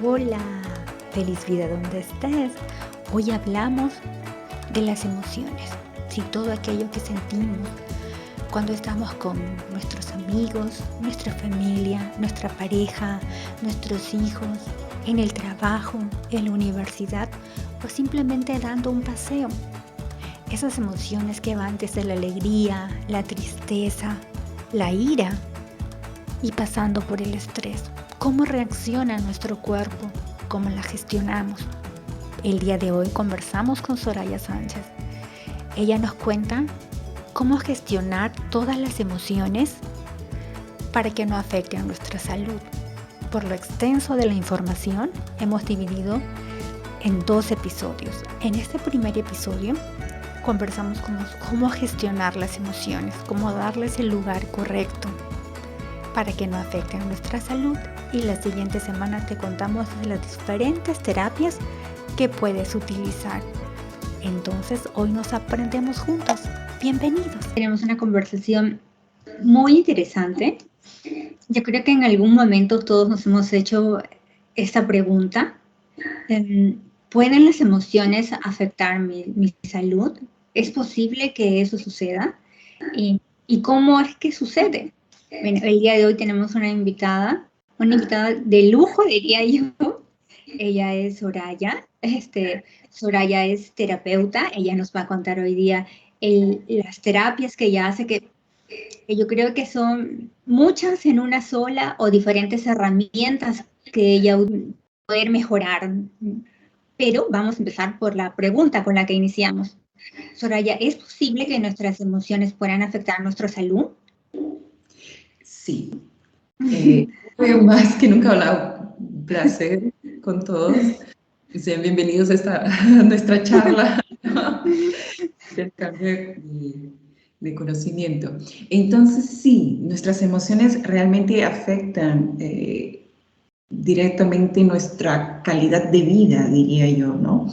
Hola, feliz vida donde estés. Hoy hablamos de las emociones, sí, todo aquello que sentimos cuando estamos con nuestros amigos, nuestra familia, nuestra pareja, nuestros hijos, en el trabajo, en la universidad o simplemente dando un paseo. Esas emociones que van desde la alegría, la tristeza, la ira y pasando por el estrés. ¿Cómo reacciona nuestro cuerpo? ¿Cómo la gestionamos? El día de hoy conversamos con Soraya Sánchez. Ella nos cuenta cómo gestionar todas las emociones para que no afecten a nuestra salud. Por lo extenso de la información, hemos dividido en 2 episodios. En este primer episodio conversamos cómo gestionar las emociones, cómo darles el lugar correcto para que no afecten a nuestra salud, y la siguiente semana te contamos de las diferentes terapias que puedes utilizar. Entonces hoy nos aprendemos juntos. Bienvenidos. Tenemos una conversación muy interesante. Yo creo que en algún momento todos nos hemos hecho esta pregunta. ¿Pueden las emociones afectar mi salud? ¿Es posible que eso suceda? ¿Y cómo es que sucede? Bueno, el día de hoy tenemos una invitada de lujo, diría yo. Ella es Soraya. Soraya es terapeuta. Ella nos va a contar hoy día las terapias que ella hace, que yo creo que son muchas en una sola, o diferentes herramientas que ella poder mejorar. Pero vamos a empezar por la pregunta con la que iniciamos. Soraya, ¿es posible que nuestras emociones puedan afectar nuestra salud? Sí. Hoy más que nunca hablado. Un placer con todos. Sean bienvenidos a nuestra charla del cambio de conocimiento. Entonces, sí, nuestras emociones realmente afectan directamente nuestra calidad de vida, diría yo, ¿no?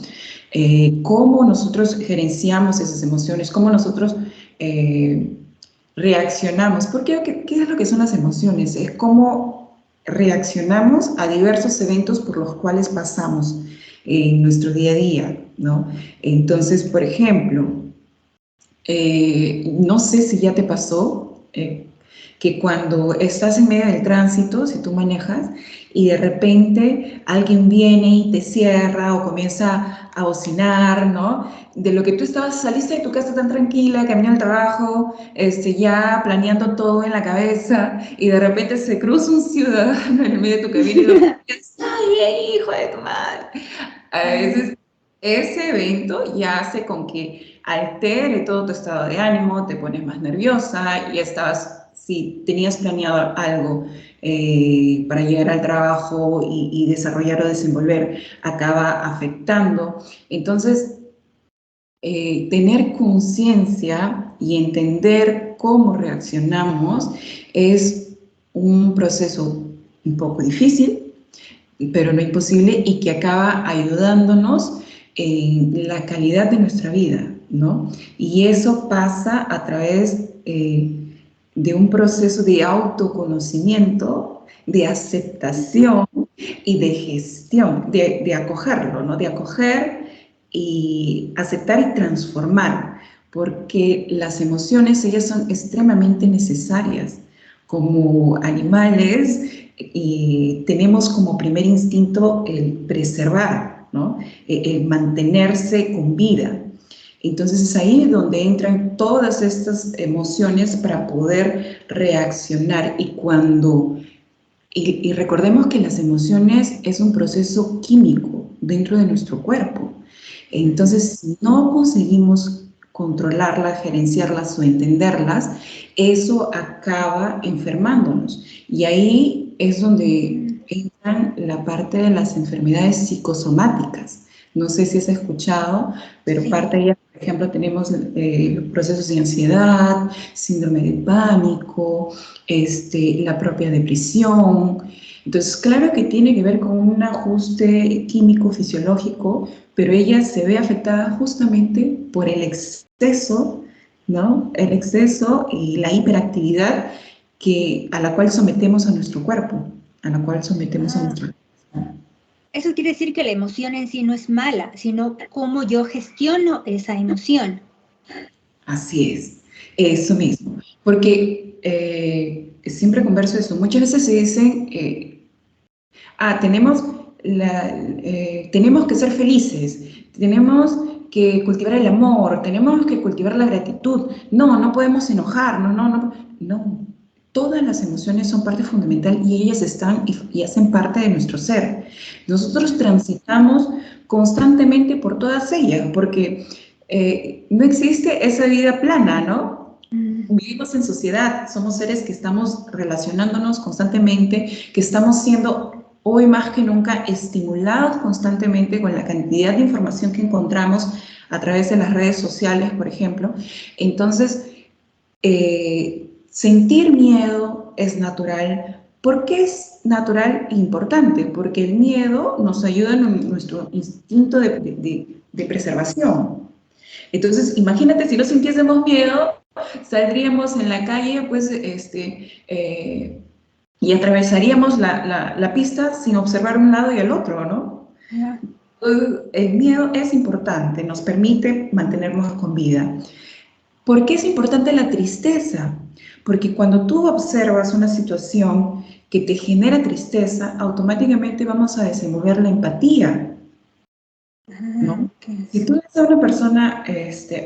Cómo nosotros gerenciamos esas emociones, cómo nosotros reaccionamos. Porque, ¿qué es lo que son las emociones? Es cómo reaccionamos a diversos eventos por los cuales pasamos en nuestro día a día, ¿no? Entonces, por ejemplo, no sé si ya te pasó que cuando estás en medio del tránsito, si tú manejas, y de repente alguien viene y te cierra o comienza a bocinar, ¿no? De lo que tú saliste de tu casa tan tranquila, camino al trabajo, ya planeando todo en la cabeza, y de repente se cruza un ciudadano en el medio de tu camino y lo piensas, ¡ay, hijo de tu madre! A veces ese evento ya hace con que altere todo tu estado de ánimo, te pones más nerviosa, y si tenías planeado algo para llegar al trabajo y desarrollar o desenvolver, acaba afectando. Entonces, tener conciencia y entender cómo reaccionamos es un proceso un poco difícil, pero no imposible, y que acaba ayudándonos en la calidad de nuestra vida, ¿no? Y eso pasa a través de un proceso de autoconocimiento, de aceptación y de gestión, de acogerlo, ¿no? De acoger y aceptar y transformar, porque las emociones, ellas son extremadamente necesarias. Como animales, y tenemos como primer instinto el preservar, ¿no? El mantenerse con vida. Entonces es ahí donde entran todas estas emociones para poder reaccionar. Y recordemos que las emociones es un proceso químico dentro de nuestro cuerpo. Entonces, si no conseguimos controlarlas, gerenciarlas o entenderlas, eso acaba enfermándonos. Y ahí es donde entran la parte de las enfermedades psicosomáticas. No sé si has escuchado, pero parte de ellas, por ejemplo, tenemos procesos de ansiedad, síndrome de pánico, la propia depresión. Entonces, claro que tiene que ver con un ajuste químico fisiológico, pero ella se ve afectada justamente por el exceso, ¿no? El exceso y la hiperactividad a la cual sometemos a nuestro cuerpo, a la cual sometemos a nuestro cuerpo. Eso quiere decir que la emoción en sí no es mala, sino cómo yo gestiono esa emoción. Así es, eso mismo. Porque siempre converso eso. Muchas veces se dicen, tenemos, tenemos que ser felices, tenemos que cultivar el amor, tenemos que cultivar la gratitud. No, no podemos enojarnos, no. Todas las emociones son parte fundamental y ellas están y hacen parte de nuestro ser. Nosotros transitamos constantemente por todas ellas, porque no existe esa vida plana, ¿no? Vivimos en sociedad, somos seres que estamos relacionándonos constantemente, que estamos siendo hoy más que nunca estimulados constantemente con la cantidad de información que encontramos a través de las redes sociales, por ejemplo. Entonces, sentir miedo es natural. ¿Por qué es natural e importante? Porque el miedo nos ayuda en nuestro instinto de preservación. Entonces, imagínate si no sintiésemos miedo, saldríamos en la calle, pues, y atravesaríamos la pista sin observar un lado y el otro, ¿no? Yeah. El miedo es importante, nos permite mantenernos con vida. ¿Por qué es importante la tristeza? Porque cuando tú observas una situación que te genera tristeza, automáticamente vamos a desenvolver la empatía, ¿no? Okay. Si tú ves a una persona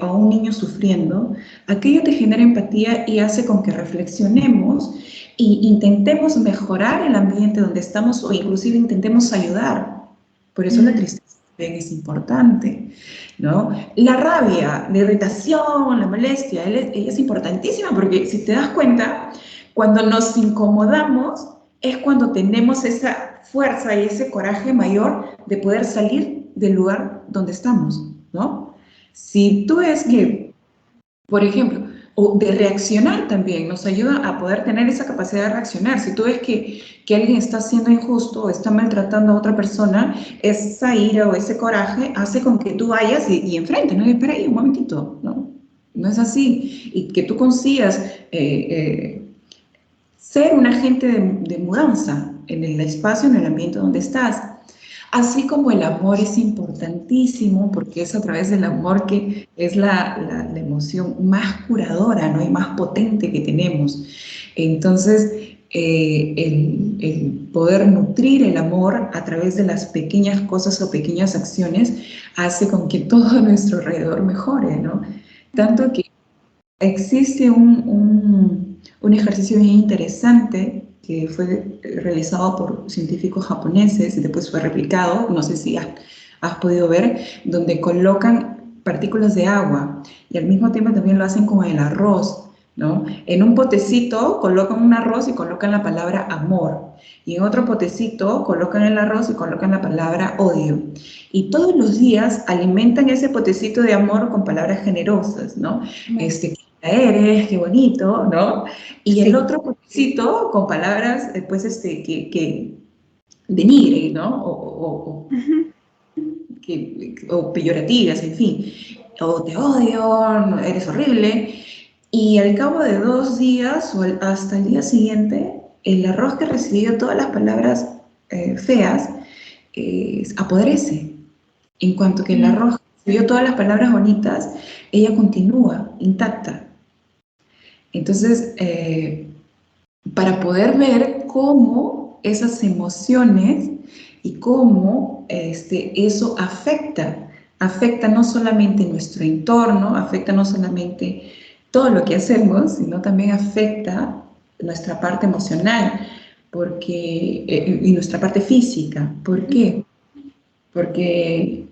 o a un niño sufriendo, aquello te genera empatía y hace con que reflexionemos e intentemos mejorar el ambiente donde estamos o inclusive intentemos ayudar. Por eso la tristeza también es importante, ¿no? La rabia, la irritación, la molestia, ella es importantísima porque si te das cuenta, cuando nos incomodamos es cuando tenemos esa fuerza y ese coraje mayor de poder salir del lugar donde estamos, ¿no? Si tú ves que, por ejemplo, o de reaccionar también, nos ayuda a poder tener esa capacidad de reaccionar. Si tú ves que alguien está siendo injusto o está maltratando a otra persona, esa ira o ese coraje hace con que tú vayas y enfrentes, ¿no? Y espera ahí un momentito, ¿no? No es así. Y que tú consigas ser un agente de mudanza en el espacio, en el ambiente donde estás. Así como el amor es importantísimo, porque es a través del amor que es la emoción más curadora, ¿no? Y más potente que tenemos. Entonces, el poder nutrir el amor a través de las pequeñas cosas o pequeñas acciones hace con que todo a nuestro alrededor mejore, ¿no? Tanto que existe un ejercicio bien interesante que fue realizado por científicos japoneses y después fue replicado, no sé si has podido ver, donde colocan partículas de agua y al mismo tiempo también lo hacen con el arroz, ¿no? En un potecito colocan un arroz y colocan la palabra amor, y en otro potecito colocan el arroz y colocan la palabra odio. Y todos los días alimentan ese potecito de amor con palabras generosas, ¿no? Qué eres, qué bonito, ¿no? Y el otro potecito con palabras, pues, que denigren, ¿no? O peyorativas, en fin. O te odio, eres horrible. Y al cabo de 2 días o hasta el día siguiente, el arroz que recibió todas las palabras feas apodrece. En cuanto que el arroz recibió todas las palabras bonitas, ella continúa intacta. Entonces, para poder ver cómo esas emociones y cómo eso afecta no solamente nuestro entorno, afecta no solamente todo lo que hacemos, sino también afecta nuestra parte emocional y nuestra parte física. ¿Por qué? Porque,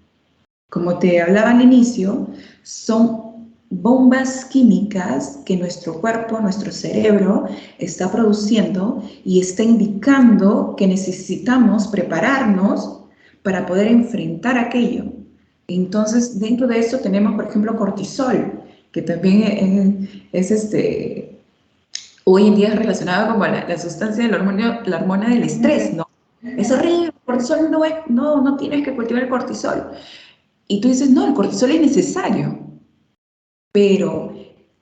como te hablaba al inicio, son bombas químicas que nuestro cuerpo, nuestro cerebro está produciendo y está indicando que necesitamos prepararnos para poder enfrentar aquello. Entonces, dentro de eso tenemos, por ejemplo, cortisol, que también hoy en día es relacionado como la sustancia de la hormona del estrés, ¿no? Es horrible, el cortisol no tienes que cultivar el cortisol. Y tú dices, no, el cortisol es necesario, pero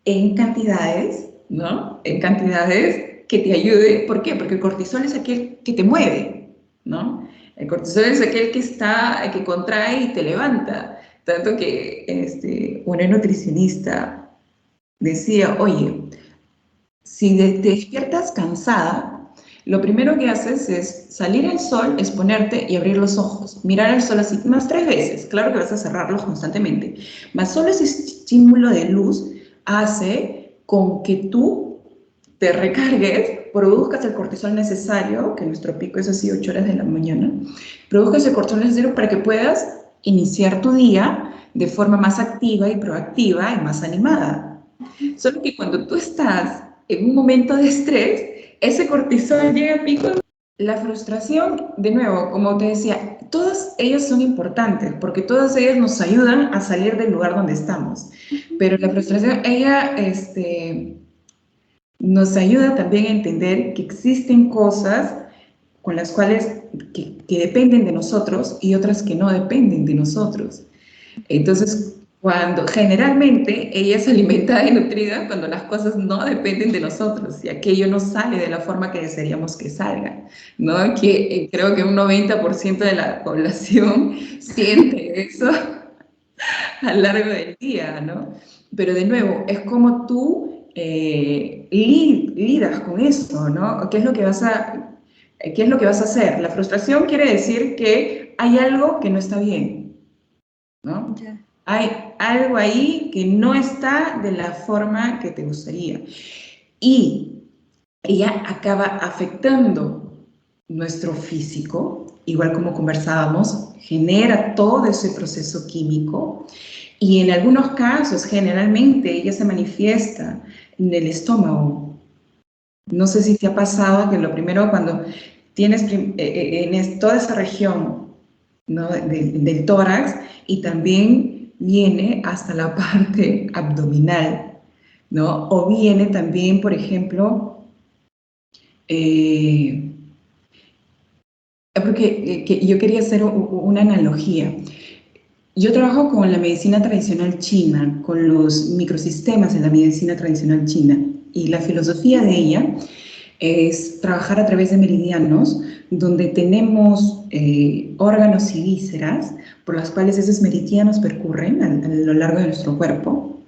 en cantidades, ¿no? En cantidades que te ayude. ¿Por qué? Porque el cortisol es aquel que te mueve, ¿no? El cortisol es aquel que contrae y te levanta. Tanto que una nutricionista decía, oye, si te despiertas cansada, lo primero que haces es salir al sol, exponerte y abrir los ojos. Mirar al sol así, más 3 veces. Claro que vas a cerrarlos constantemente. Más solo ese estímulo de luz hace con que tú te recargues, produzcas el cortisol necesario, que nuestro pico es así 8 horas de la mañana, produzcas el cortisol necesario para que puedas iniciar tu día de forma más activa y proactiva y más animada. Solo que cuando tú estás en un momento de estrés, ese cortisol llega a pico. La frustración, de nuevo, como te decía, todas ellas son importantes porque todas ellas nos ayudan a salir del lugar donde estamos. Pero la frustración, ella nos ayuda también a entender que existen cosas con las cuales que dependen de nosotros y otras que no dependen de nosotros. Entonces, cuando generalmente ella es alimentada y nutrida cuando las cosas no dependen de nosotros y aquello no sale de la forma que desearíamos que salga, ¿no? Que creo que un 90% de la población siente eso a lo largo del día, ¿no? Pero de nuevo, es como tú lidas con eso, ¿no? ¿Qué es lo que vas a hacer? La frustración quiere decir que hay algo que no está bien, ¿no? Ya. Hay algo ahí que no está de la forma que te gustaría. Y ella acaba afectando nuestro físico, igual como conversábamos, genera todo ese proceso químico y en algunos casos, generalmente, ella se manifiesta en el estómago. No sé si te ha pasado que lo primero cuando tienes toda esa región, ¿no? del tórax y también viene hasta la parte abdominal, ¿no? O viene también, por ejemplo, porque yo quería hacer una analogía. Yo trabajo con la medicina tradicional china, con los microsistemas de la medicina tradicional china, y la filosofía de ella es trabajar a través de meridianos, donde tenemos órganos y vísceras, por las cuales esos meridianos percurren a lo largo de nuestro cuerpo,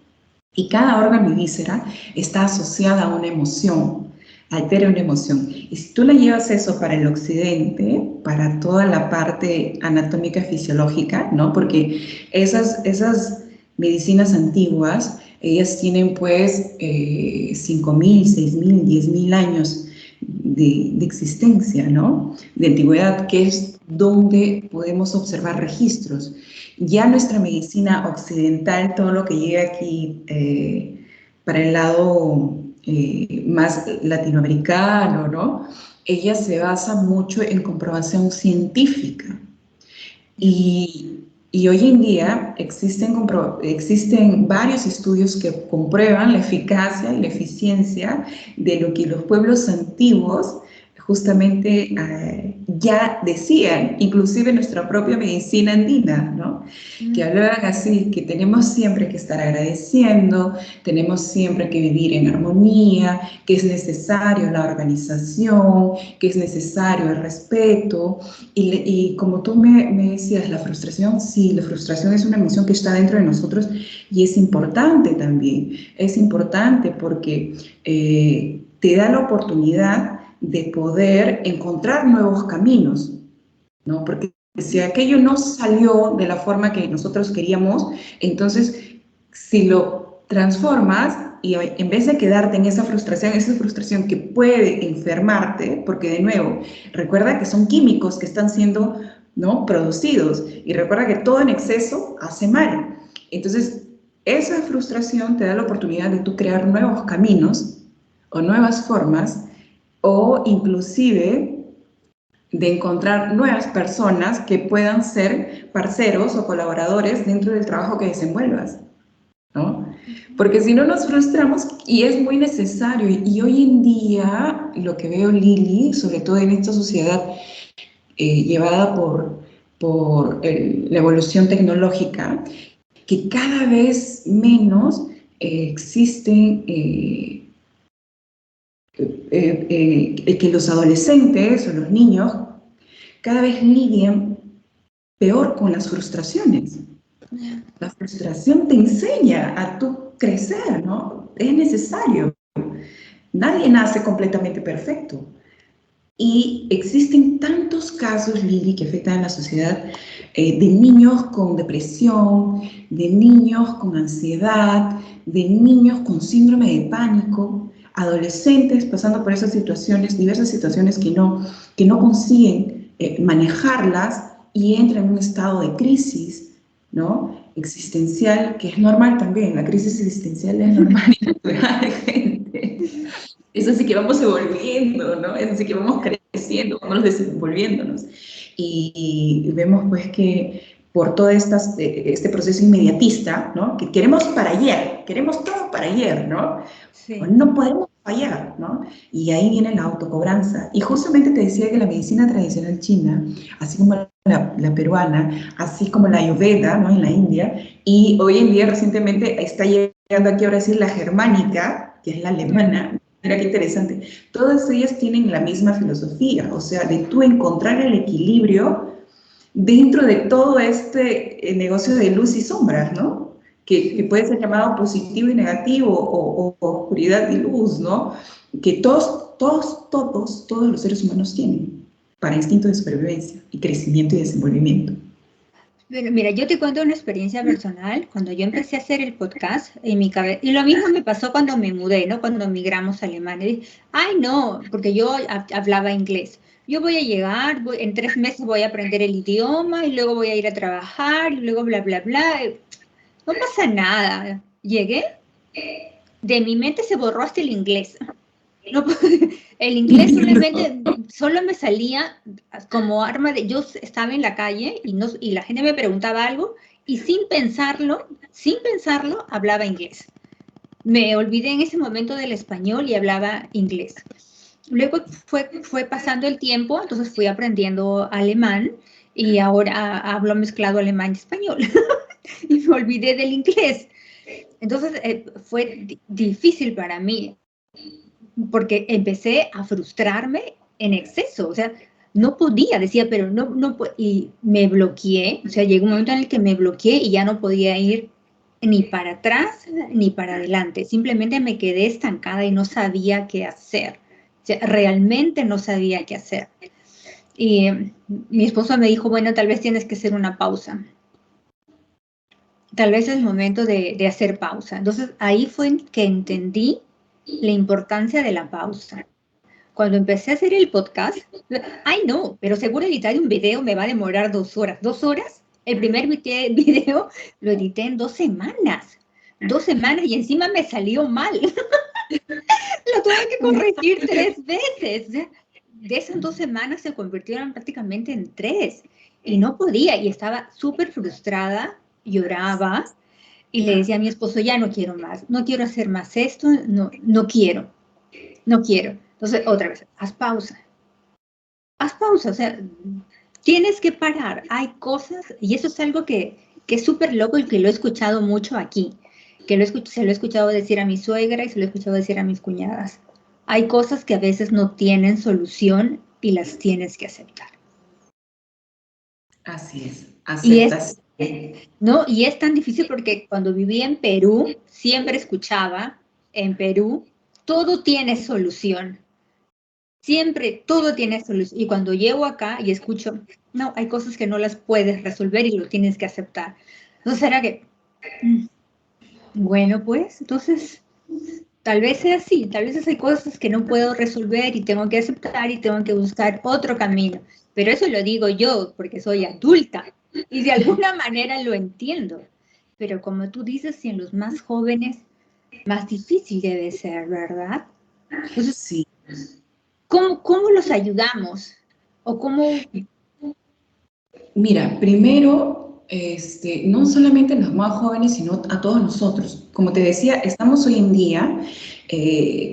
y cada órgano y víscera está asociada a una emoción, altera una emoción. Y si tú le llevas eso para el occidente, para toda la parte anatómica fisiológica, ¿no? Porque esas medicinas antiguas, ellas tienen pues 5.000, 6.000, 10.000 años de existencia, ¿no? De antigüedad, que es donde podemos observar registros. Ya nuestra medicina occidental, todo lo que llega aquí para el lado más latinoamericano, ¿no? Ella se basa mucho en comprobación científica. Y hoy en día existen varios estudios que comprueban la eficacia y la eficiencia de lo que los pueblos antiguos justamente ya decían, inclusive nuestra propia medicina andina, ¿no? Que hablaban así, que tenemos siempre que estar agradeciendo, tenemos siempre que vivir en armonía, que es necesario la organización, que es necesario el respeto. Y como tú me decías, la frustración, sí, la frustración es una emoción que está dentro de nosotros y es importante también. Es importante porque te da la oportunidad de poder encontrar nuevos caminos, ¿no? Porque si aquello no salió de la forma que nosotros queríamos, entonces si lo transformas y en vez de quedarte en esa frustración que puede enfermarte, porque de nuevo, recuerda que son químicos que están siendo, ¿no? producidos y recuerda que todo en exceso hace mal. Entonces, esa frustración te da la oportunidad de tú crear nuevos caminos o nuevas formas o inclusive de encontrar nuevas personas que puedan ser parceros o colaboradores dentro del trabajo que desenvuelvas, ¿no? Porque si no nos frustramos, y es muy necesario, y hoy en día lo que veo, Lili, sobre todo en esta sociedad llevada por la evolución tecnológica, que cada vez menos existen que los adolescentes o los niños cada vez lidian peor con las frustraciones. La frustración te enseña a tú crecer, ¿no? Es necesario. Nadie nace completamente perfecto. Y existen tantos casos, Lili, que afectan a la sociedad, de niños con depresión, de niños con ansiedad, de niños con síndrome de pánico, adolescentes pasando por esas situaciones, diversas situaciones que no consiguen manejarlas y entran en un estado de crisis, ¿no? Existencial, que es normal también. La crisis existencial es normal y natural, gente. Es así que vamos evolviendo, ¿no? Es así que vamos creciendo, vamos desenvolviéndonos. Y vemos pues que por todo este proceso inmediatista, ¿no? Que queremos para ayer, queremos todo para ayer, ¿no? Sí. No podemos fallar, ¿no? Y ahí viene la autocobranza. Y justamente te decía que la medicina tradicional china, así como la peruana, así como la ayurveda, ¿no? En la India, y hoy en día recientemente está llegando aquí a Brasil la germánica, que es la alemana. Mira qué interesante. Todas ellas tienen la misma filosofía, o sea, de tú encontrar el equilibrio dentro de todo este negocio de luz y sombras, ¿no? Que puede ser llamado positivo y negativo o oscuridad y luz, ¿no? Que todos los seres humanos tienen para instinto de supervivencia y crecimiento y desenvolvimiento. Bueno, mira, yo te cuento una experiencia personal. Cuando yo empecé a hacer el podcast, en mi cabeza, y lo mismo me pasó cuando me mudé, ¿no? Cuando migramos a Alemania. Dije, ay, no, porque yo hablaba inglés. Yo voy a llegar, en 3 meses voy a aprender el idioma y luego voy a ir a trabajar y luego bla, bla, bla. No pasa nada. Llegué, de mi mente se borró hasta el inglés. No, el inglés solo me salía como arma de... Yo estaba en la calle y la gente me preguntaba algo y sin pensarlo, hablaba inglés. Me olvidé en ese momento del español y hablaba inglés. Luego fue pasando el tiempo, entonces fui aprendiendo alemán y ahora hablo mezclado alemán y español. Y me olvidé del inglés. Entonces fue difícil para mí porque empecé a frustrarme en exceso, o sea, no podía, decía, pero no, y me bloqueé, o sea, llegó un momento en el que me bloqueé y ya no podía ir ni para atrás ni para adelante, simplemente me quedé estancada y no sabía qué hacer, o sea, realmente no sabía qué hacer. Y mi esposo me dijo, bueno, tal vez tienes que hacer una pausa, tal vez es el momento de hacer pausa. Entonces ahí fue que entendí la importancia de la pausa. Cuando empecé a hacer el podcast, ay no, pero seguro editar un video me va a demorar 2 horas. 2 horas, el primer video lo edité en 2 semanas. 2 semanas y encima me salió mal. Lo tuve que corregir 3 veces. De esas 2 semanas se convirtieron prácticamente en 3. Y no podía, y estaba súper frustrada, lloraba, y le decía a mi esposo, ya no quiero más, no quiero hacer más esto, no quiero. Entonces, otra vez, haz pausa, o sea, tienes que parar. Hay cosas, y eso es algo que es súper loco y que lo he escuchado mucho aquí, que se lo he escuchado decir a mi suegra y se lo he escuchado decir a mis cuñadas. Hay cosas que a veces no tienen solución y las tienes que aceptar. Así es, aceptas. ¿No? Y es tan difícil porque cuando viví en Perú, siempre escuchaba, en Perú, todo tiene solución. Siempre todo tiene solución. Y cuando llego acá y escucho, no, hay cosas que no las puedes resolver y lo tienes que aceptar. Entonces era que, bueno, pues, entonces, tal vez sea así, tal vez hay cosas que no puedo resolver y tengo que aceptar y tengo que buscar otro camino. Pero eso lo digo yo porque soy adulta y de alguna manera lo entiendo. Pero como tú dices, si en los más jóvenes, más difícil debe ser, ¿verdad? Entonces, Sí. ¿Cómo los ayudamos? ¿O cómo? Mira, primero, no solamente los más jóvenes, sino a todos nosotros. Como te decía, estamos hoy en día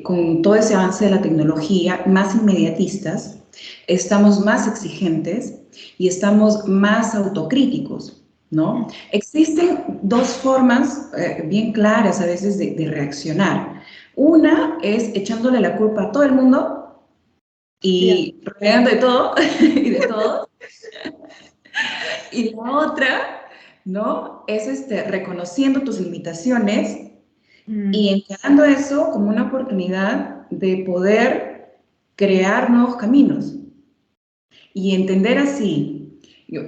con todo ese avance de la tecnología más inmediatistas, estamos más exigentes y estamos más autocríticos, ¿no? Existen dos formas bien claras a veces de reaccionar. Una es echándole la culpa a todo el mundo Ya. y rodeando de todo y de todo. Y la otra, ¿no? Es reconociendo tus limitaciones y Mm, encarando eso como una oportunidad de poder crear nuevos caminos y entender así,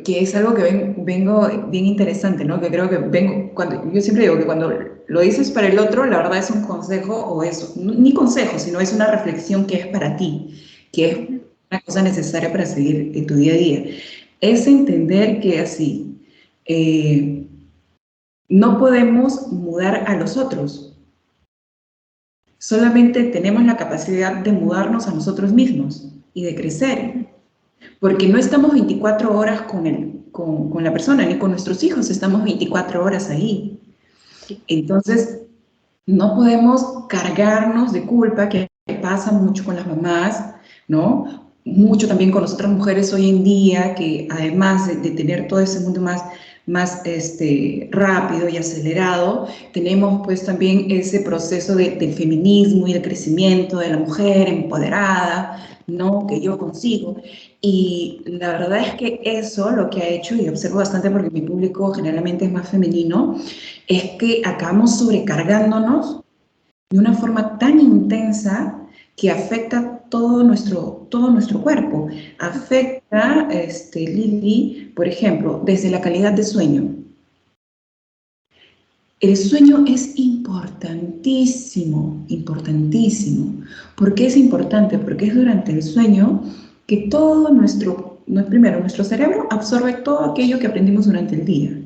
que es algo que vengo bien interesante, ¿no? Que creo que yo siempre digo que cuando lo dices para el otro, la verdad es un consejo o eso, ni consejo, sino es una reflexión que es para ti, que es ujú. una cosa necesaria para seguir en tu día a día. Es entender que así, eh, no podemos mudar a los otros, solamente tenemos la capacidad de mudarnos a nosotros mismos y de crecer, porque no estamos 24 horas con la persona, ni con nuestros hijos estamos 24 horas ahí. Sí. Entonces, no podemos cargarnos de culpa, que pasa mucho con las mamás, ¿no? Mucho también con nosotras mujeres hoy en día, que además de tener todo ese mundo más rápido y acelerado, tenemos pues también ese proceso del feminismo y del crecimiento de la mujer empoderada, ¿no? Que yo consigo. Y la verdad es que eso lo que ha hecho, y observo bastante porque mi público generalmente es más femenino, es que acabamos sobrecargándonos de una forma tan intensa que afecta todo nuestro cuerpo. Afecta, Lili, por ejemplo, desde la calidad de sueño. El sueño es importantísimo, importantísimo. ¿Por qué es importante? Porque es durante el sueño que primero, nuestro cerebro absorbe todo aquello que aprendimos durante el día.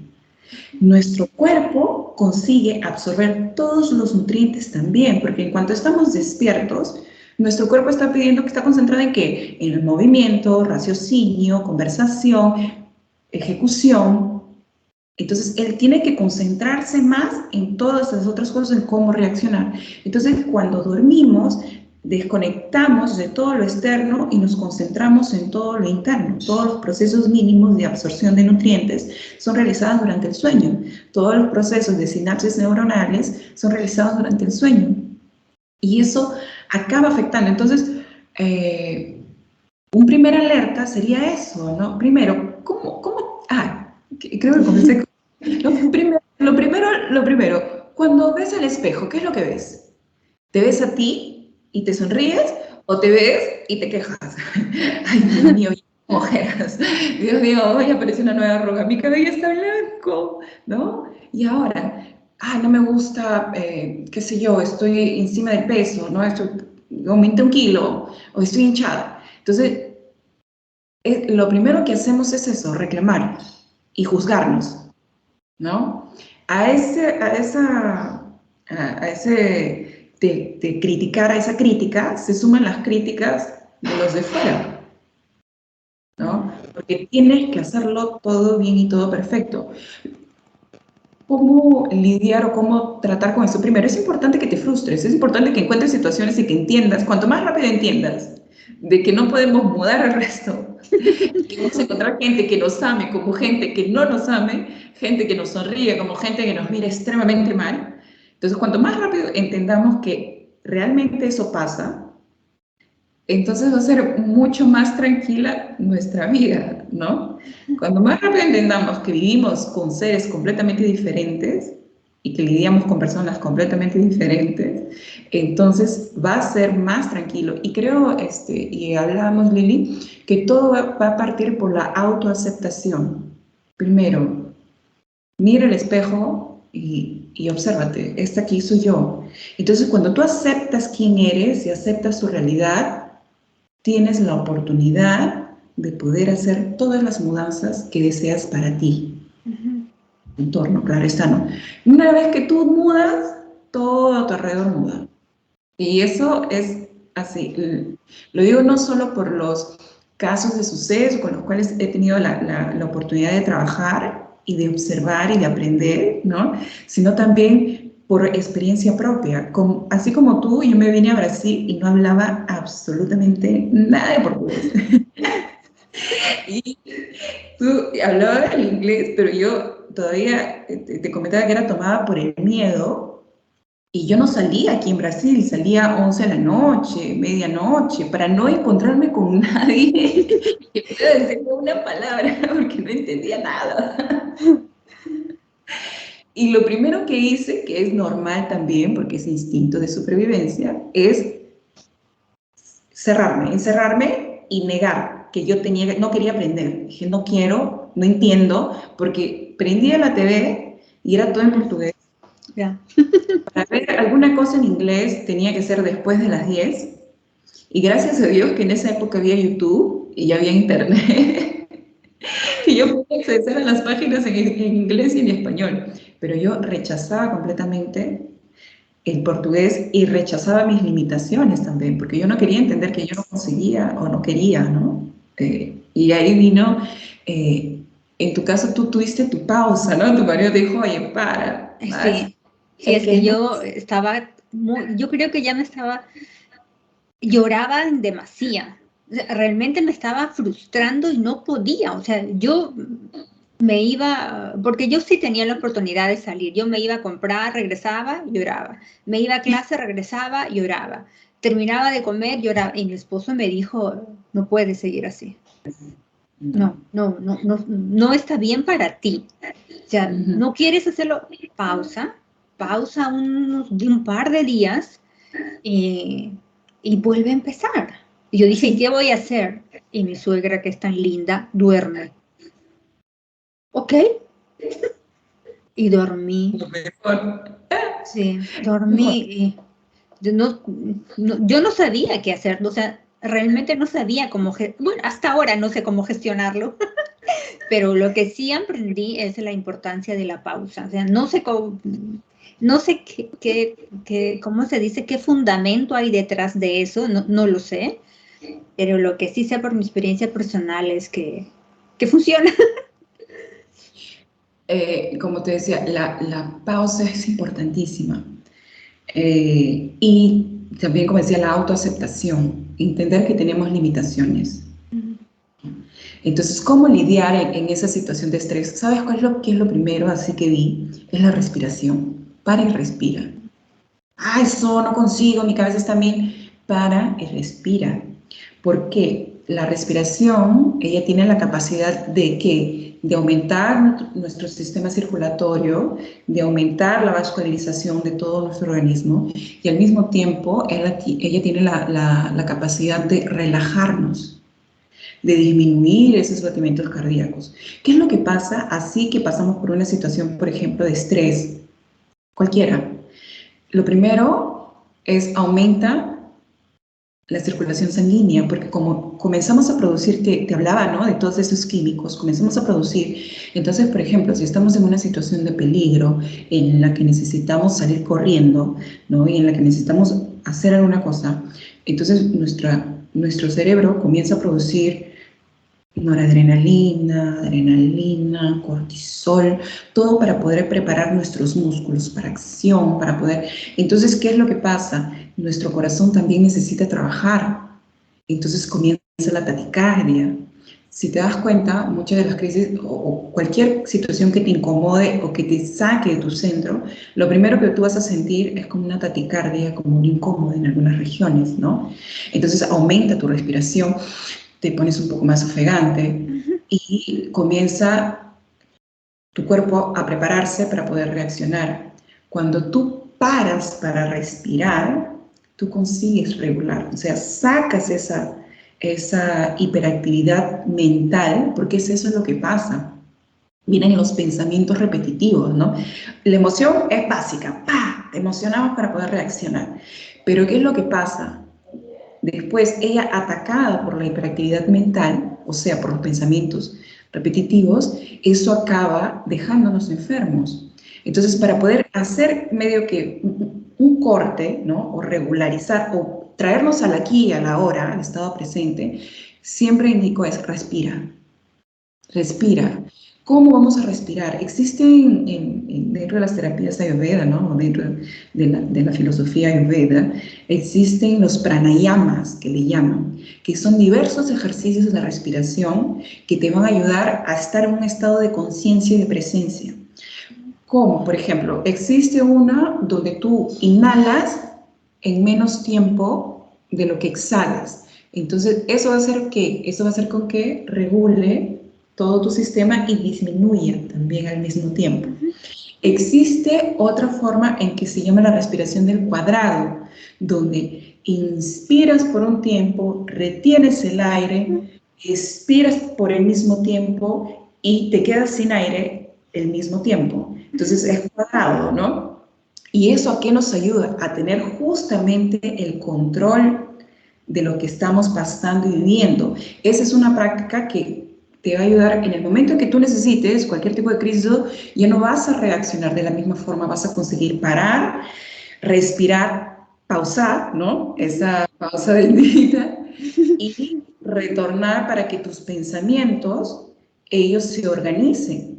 Nuestro cuerpo consigue absorber todos los nutrientes también, porque en cuanto estamos despiertos, nuestro cuerpo está pidiendo que está concentrado en qué? En el movimiento, raciocinio, conversación, ejecución. Entonces, él tiene que concentrarse más en todas esas otras cosas, en cómo reaccionar. Entonces, cuando dormimos, desconectamos de todo lo externo y nos concentramos en todo lo interno. Todos los procesos mínimos de absorción de nutrientes son realizados durante el sueño. Todos los procesos de sinapsis neuronales son realizados durante el sueño. Y eso acaba afectando. Entonces, un primer alerta sería eso, ¿no? Primero, creo que comencé. Lo primero, cuando ves al espejo, ¿qué es lo que ves? ¿Te ves a ti y te sonríes o te ves y te quejas? Ay, Dios mío, ojeras. Dios mío, hoy aparece una nueva arruga, mi cabello está blanco, ¿no? Y ahora, no me gusta, qué sé yo, estoy encima del peso, ¿no? Aumenté 1 kilo o estoy hinchada. Entonces, lo primero que hacemos es eso, reclamar y juzgarnos, ¿no? A ese, a esa, a ese de criticar, a esa crítica, se suman las críticas de los de fuera, ¿no? Porque tienes que hacerlo todo bien y todo perfecto. ¿Cómo lidiar o cómo tratar con eso? Primero, es importante que te frustres, es importante que encuentres situaciones y que entiendas, cuanto más rápido entiendas de que no podemos mudar al resto, que vamos a encontrar gente que nos ame como gente que no nos ame, gente que nos sonríe como gente que nos mira extremadamente mal. Entonces, cuanto más rápido entendamos que realmente eso pasa, entonces va a ser mucho más tranquila nuestra vida, ¿no? Cuando más rápido entendamos que vivimos con seres completamente diferentes y que lidiamos con personas completamente diferentes, entonces va a ser más tranquilo. Y creo, y hablábamos, Lili, que todo va a partir por la autoaceptación. Primero, mira el espejo y obsérvate, esta aquí soy yo. Entonces, cuando tú aceptas quién eres y aceptas tu realidad, tienes la oportunidad de poder hacer todas las mudanzas que deseas para ti. Ujú. Entorno, claro está, ¿no? Una vez que tú mudas, todo a tu alrededor muda. Y eso es así. Lo digo no solo por los casos de suceso con los cuales he tenido la oportunidad de trabajar y de observar y de aprender, ¿no? Sino también por experiencia propia. Así como tú, yo me vine a Brasil y no hablaba absolutamente nada de portugués. Y tú hablabas el inglés, pero yo todavía te comentaba que era tomada por el miedo Y yo no salía aquí en Brasil, salía 11 de la noche, medianoche, para no encontrarme con nadie que pueda decirme una palabra, porque no entendía nada. Y lo primero que hice, que es normal también, porque es instinto de supervivencia, es cerrarme, encerrarme y negar que yo tenía, no quería aprender. Dije, no quiero, no entiendo, porque prendía la TV y era todo en portugués. Ya. Para ver alguna cosa en inglés tenía que ser después de las 10. Y gracias a Dios que en esa época había YouTube y ya había internet, que yo podía acceder a las páginas en inglés y en español. Pero yo rechazaba completamente el portugués y rechazaba mis limitaciones también, porque yo no quería entender que yo no conseguía o no quería, ¿no? Y ahí vino, en tu caso tú tuviste tu pausa, ¿no? Tu marido te dijo, oye, para, Sí, sí, es es que que es muy... yo estaba yo creo que ya me estaba, lloraba en demasía. O sea, realmente me estaba frustrando y no podía. O sea, yo me iba, porque yo sí tenía la oportunidad de salir. Yo me iba a comprar, regresaba, lloraba. Me iba a clase, regresaba, lloraba. Terminaba de comer, lloraba. Y mi esposo me dijo, no puedes seguir así. No. No, no, no, no, no está bien para ti. O sea, Ujú. no quieres hacerlo, pausa, pausa de un par de días eh, y vuelve a empezar. Y yo dije, ¿y Sí. qué voy a hacer? Y mi suegra, que es tan linda, duerme. ¿Ok? Y dormí, Lo mejor. sí, Mejor. dormí. Y yo no sabía qué hacer, o sea, realmente no sabía cómo, bueno, hasta ahora no sé cómo gestionarlo, pero lo que sí aprendí es la importancia de la pausa. O sea, no sé cómo, no sé cómo se dice, qué fundamento hay detrás de eso, no, no lo sé, pero lo que sí sé por mi experiencia personal es que funciona. Como te decía, la pausa es importantísima. Y también, como decía, la autoaceptación, entender que tenemos limitaciones. Entonces, ¿cómo lidiar en esa situación de estrés? ¿Sabes qué es lo primero? Así que vi, es la respiración. Para y respira. Ah, eso no consigo, mi cabeza está bien. Para y respira. Porque la respiración, ella tiene la capacidad de que de aumentar nuestro sistema circulatorio, de aumentar la vascularización de todo nuestro organismo y al mismo tiempo ella tiene la capacidad de relajarnos, de disminuir esos batimientos cardíacos. ¿Qué es lo que pasa así que pasamos por una situación, por ejemplo, de estrés? Cualquiera. Lo primero es aumenta la circulación sanguínea, porque como comenzamos a producir, te hablaba, ¿no? De todos esos químicos, comenzamos a producir. Entonces, por ejemplo, si estamos en una situación de peligro en la que necesitamos salir corriendo, ¿no? Y en la que necesitamos hacer alguna cosa, entonces nuestro cerebro comienza a producir noradrenalina, adrenalina, cortisol, todo para poder preparar nuestros músculos para acción, para poder... Entonces, ¿qué es lo que pasa? Nuestro corazón también necesita trabajar. Entonces comienza la taquicardia. Si te das cuenta, muchas de las crisis o cualquier situación que te incomode o que te saque de tu centro, lo primero que tú vas a sentir es como una taquicardia, como un incómodo en algunas regiones, ¿no? Entonces aumenta tu respiración, te pones un poco más ofegante y comienza tu cuerpo a prepararse para poder reaccionar. Cuando tú paras para respirar, tú consigues regular, o sea, sacas esa hiperactividad mental, porque es eso lo que pasa. Vienen los pensamientos repetitivos, ¿no? La emoción es básica, ¡pah! Te emocionamos para poder reaccionar. Pero ¿qué es lo que pasa? Después, ella atacada por la hiperactividad mental, o sea, por los pensamientos repetitivos, eso acaba dejándonos enfermos. Entonces, para poder hacer medio que un corte, ¿no? O regularizar, o traernos al aquí y a la hora, al estado presente, siempre indico es respira, respira. ¿Cómo vamos a respirar? Existen dentro de las terapias ayurveda, ¿no? O dentro de la filosofía ayurveda, existen los pranayamas, que le llaman, que son diversos ejercicios de respiración que te van a ayudar a estar en un estado de conciencia y de presencia. ¿Cómo? Por ejemplo, existe una donde tú inhalas en menos tiempo de lo que exhalas. Entonces, eso va a hacer que, eso va a hacer con que regule todo tu sistema y disminuya también al mismo tiempo. Existe otra forma en que se llama la respiración del cuadrado, donde inspiras por un tiempo, retienes el aire, expiras por el mismo tiempo y te quedas sin aire el mismo tiempo. Entonces es cuadrado, ¿no? ¿Y eso a qué nos ayuda? A tener justamente el control de lo que estamos pasando y viviendo. Esa es una práctica que te va a ayudar en el momento en que tú necesites cualquier tipo de crisis, ya no vas a reaccionar de la misma forma, vas a conseguir parar, respirar, pausar, ¿no? Esa pausa bendita y retornar para que tus pensamientos, ellos se organicen.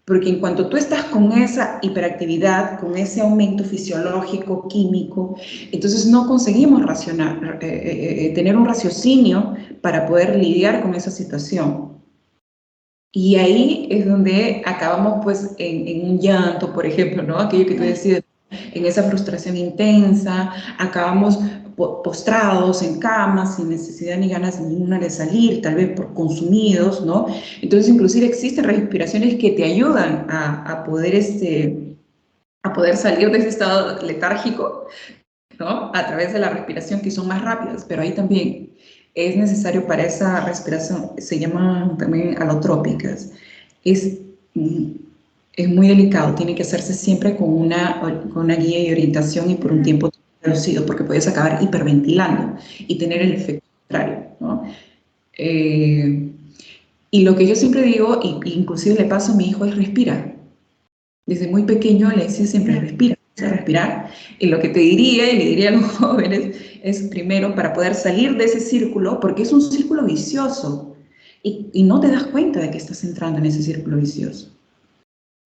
Porque en cuanto tú estás con esa hiperactividad, con ese aumento fisiológico, químico, entonces no conseguimos tener un raciocinio para poder lidiar con esa situación. Y ahí es donde acabamos pues en un llanto, por ejemplo, ¿no? Aquello que tú decías, en esa frustración intensa, acabamos postrados en cama, sin necesidad ni ganas ninguna de salir, tal vez por consumidos, ¿no? Entonces, inclusive existen respiraciones que te ayudan a poder, a poder salir de ese estado letárgico, ¿no? A través de la respiración, que son más rápidas, pero ahí también es necesario para esa respiración, se llaman también alotrópicas. Es, es muy delicado, tiene que hacerse siempre con una guía y orientación y por un tiempo reducido, porque puedes acabar hiperventilando y tener el efecto contrario, ¿no? Y lo que yo siempre digo, y inclusive le paso a mi hijo, es respira. Desde muy pequeño le decía siempre, respira, respirar. Y lo que te diría, y le diría a los jóvenes, es primero para poder salir de ese círculo, porque es un círculo vicioso, y no te das cuenta de que estás entrando en ese círculo vicioso.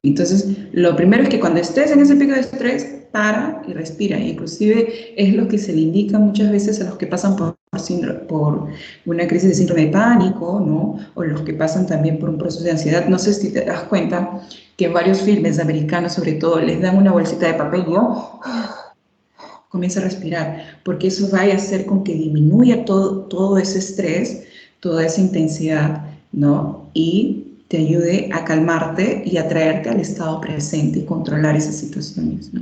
Entonces, lo primero es que cuando estés en ese pico de estrés, para y respira. Inclusive es lo que se le indica muchas veces a los que pasan por una crisis de síndrome de pánico, ¿no? O los que pasan también por un proceso de ansiedad. No sé si te das cuenta que en varios filmes americanos, sobre todo, les dan una bolsita de papel y comienza a respirar, porque eso va a hacer con que disminuya todo ese estrés, toda esa intensidad, ¿no? Y te ayude a calmarte y a traerte al estado presente y controlar esas situaciones, ¿no?